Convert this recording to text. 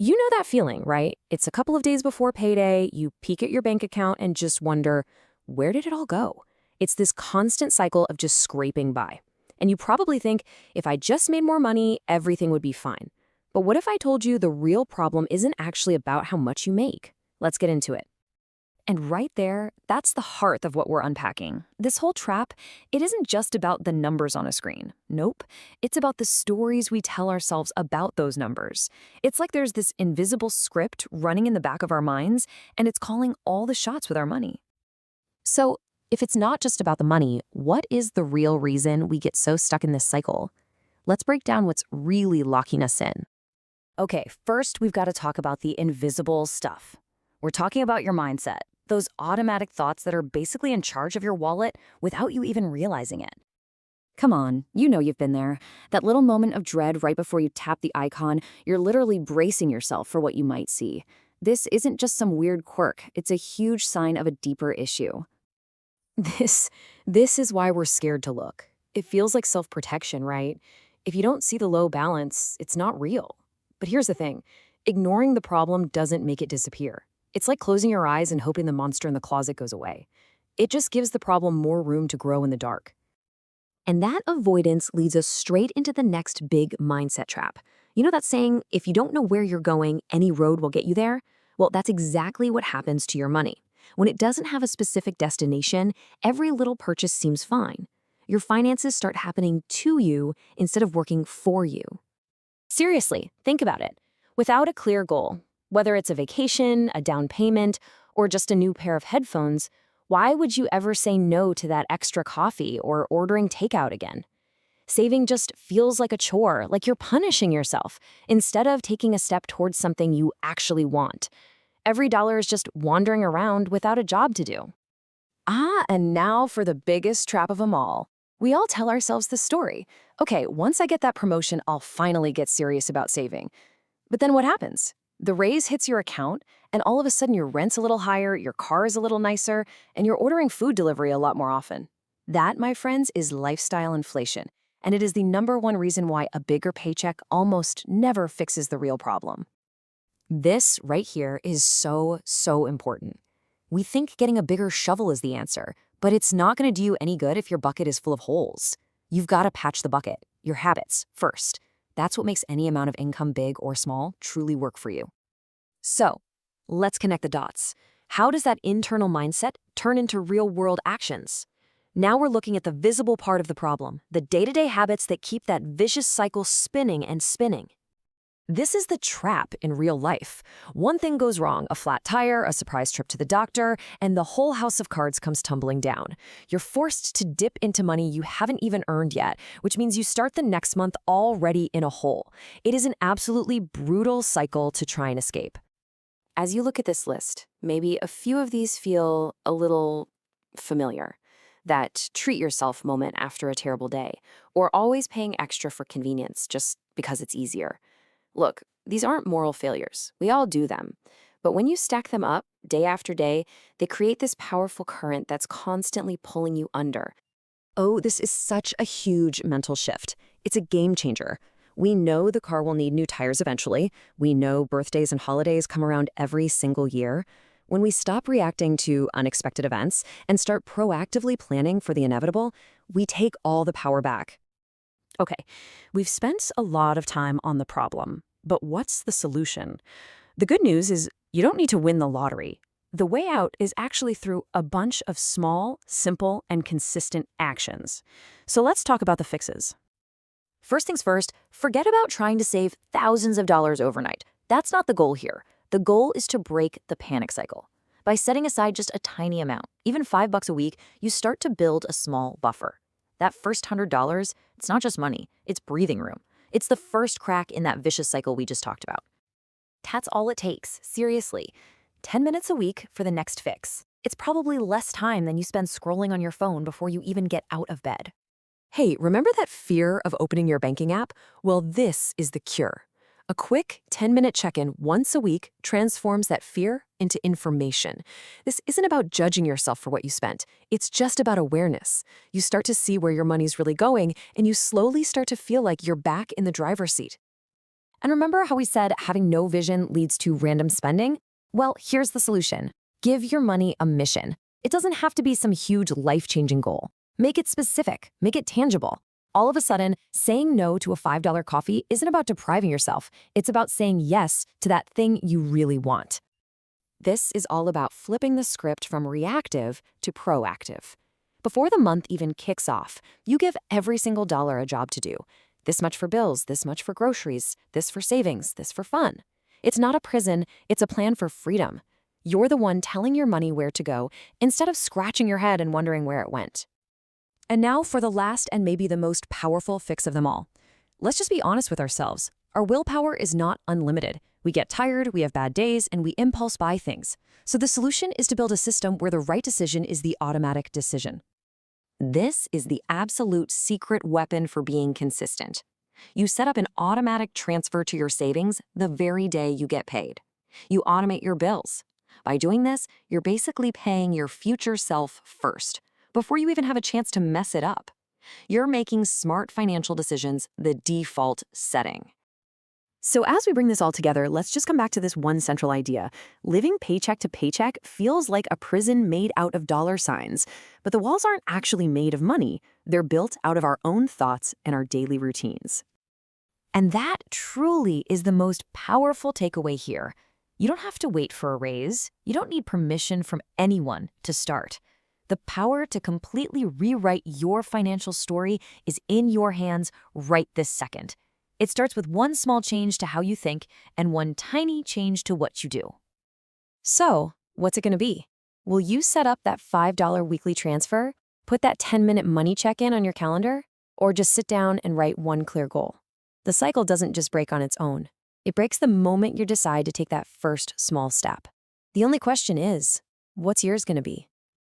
You know that feeling, right? It's a couple of days before payday, you peek at your bank account and just wonder, where did it all go? It's this constant cycle of just scraping by. And you probably think, if I just made more money, everything would be fine. But what if I told you the real problem isn't actually about how much you make? Let's get into it. And right there, that's the heart of what we're unpacking. This whole trap, it isn't just about the numbers on a screen. Nope. It's about the stories we tell ourselves about those numbers. It's like there's this invisible script running in the back of our minds, and it's calling all the shots with our money. So, if it's not just about the money, what is the real reason we get so stuck in this cycle? Let's break down what's really locking us in. Okay, first we've got to talk about the invisible stuff. We're talking about your mindset. Those automatic thoughts that are basically in charge of your wallet without you even realizing it. Come on, you know you've been there. That little moment of dread right before you tap the icon, you're literally bracing yourself for what you might see. This isn't just some weird quirk, it's a huge sign of a deeper issue. This is why we're scared to look. It feels like self-protection, right? If you don't see the low balance, it's not real. But here's the thing, ignoring the problem doesn't make it disappear. It's like closing your eyes and hoping the monster in the closet goes away. It just gives the problem more room to grow in the dark. And that avoidance leads us straight into the next big mindset trap. You know that saying, if you don't know where you're going, any road will get you there? Well, that's exactly what happens to your money. When it doesn't have a specific destination, every little purchase seems fine. Your finances start happening to you instead of working for you. Seriously, think about it. Without a clear goal, whether it's a vacation, a down payment, or just a new pair of headphones, why would you ever say no to that extra coffee or ordering takeout again? Saving just feels like a chore, like you're punishing yourself, instead of taking a step towards something you actually want. Every dollar is just wandering around without a job to do. And now for the biggest trap of them all. We all tell ourselves this story. Okay, once I get that promotion, I'll finally get serious about saving. But then what happens? The raise hits your account, and all of a sudden your rent's a little higher, your car is a little nicer, and you're ordering food delivery a lot more often. That, my friends, is lifestyle inflation, and it is the #1 reason why a bigger paycheck almost never fixes the real problem. This right here is so important. We think getting a bigger shovel is the answer, but it's not going to do you any good if your bucket is full of holes. You've got to patch the bucket, your habits, first. That's what makes any amount of income, big or small, truly work for you. So, let's connect the dots. How does that internal mindset turn into real-world actions? Now we're looking at the visible part of the problem, the day-to-day habits that keep that vicious cycle spinning and spinning. This is the trap in real life. One thing goes wrong, a flat tire, a surprise trip to the doctor, and the whole house of cards comes tumbling down. You're forced to dip into money you haven't even earned yet, which means you start the next month already in a hole. It is an absolutely brutal cycle to try and escape. As you look at this list, maybe a few of these feel a little familiar. That treat yourself moment after a terrible day, or always paying extra for convenience just because it's easier. Look, these aren't moral failures. We all do them. But when you stack them up, day after day, they create this powerful current that's constantly pulling you under. Oh, this is such a huge mental shift. It's a game changer. We know the car will need new tires eventually. We know birthdays and holidays come around every single year. When we stop reacting to unexpected events and start proactively planning for the inevitable, we take all the power back. Okay, we've spent a lot of time on the problem, but what's the solution? The good news is you don't need to win the lottery. The way out is actually through a bunch of small, simple, and consistent actions. So let's talk about the fixes. First things first, forget about trying to save thousands of dollars overnight. That's not the goal here. The goal is to break the panic cycle. By setting aside just a tiny amount, even $5 a week, you start to build a small buffer. That first $100, it's not just money, it's breathing room. It's the first crack in that vicious cycle we just talked about. That's all it takes, seriously. 10 minutes a week for the next fix. It's probably less time than you spend scrolling on your phone before you even get out of bed. Hey, remember that fear of opening your banking app? Well, this is the cure. A quick 10-minute check-in once a week transforms that fear into information. This isn't about judging yourself for what you spent. It's just about awareness. You start to see where your money's really going, and you slowly start to feel like you're back in the driver's seat. And remember how we said having no vision leads to random spending? Well, here's the solution. Give your money a mission. It doesn't have to be some huge life-changing goal. Make it specific, make it tangible. All of a sudden, saying no to a $5 coffee isn't about depriving yourself. It's about saying yes to that thing you really want. This is all about flipping the script from reactive to proactive. Before the month even kicks off, you give every single dollar a job to do. This much for bills, this much for groceries, this for savings, this for fun. It's not a prison, it's a plan for freedom. You're the one telling your money where to go instead of scratching your head and wondering where it went. And now for the last and maybe the most powerful fix of them all. Let's just be honest with ourselves. Our willpower is not unlimited. We get tired, we have bad days, and we impulse buy things. So the solution is to build a system where the right decision is the automatic decision. This is the absolute secret weapon for being consistent. You set up an automatic transfer to your savings the very day you get paid. You automate your bills. By doing this, you're basically paying your future self first, before you even have a chance to mess it up. You're making smart financial decisions the default setting. So as we bring this all together, let's just come back to this one central idea. Living paycheck to paycheck feels like a prison made out of dollar signs, but the walls aren't actually made of money. They're built out of our own thoughts and our daily routines. And that truly is the most powerful takeaway here. You don't have to wait for a raise. You don't need permission from anyone to start. The power to completely rewrite your financial story is in your hands right this second. It starts with one small change to how you think and one tiny change to what you do. So, what's it going to be? Will you set up that $5 weekly transfer, put that 10-minute money check-in on your calendar, or just sit down and write one clear goal? The cycle doesn't just break on its own. It breaks the moment you decide to take that first small step. The only question is, what's yours going to be?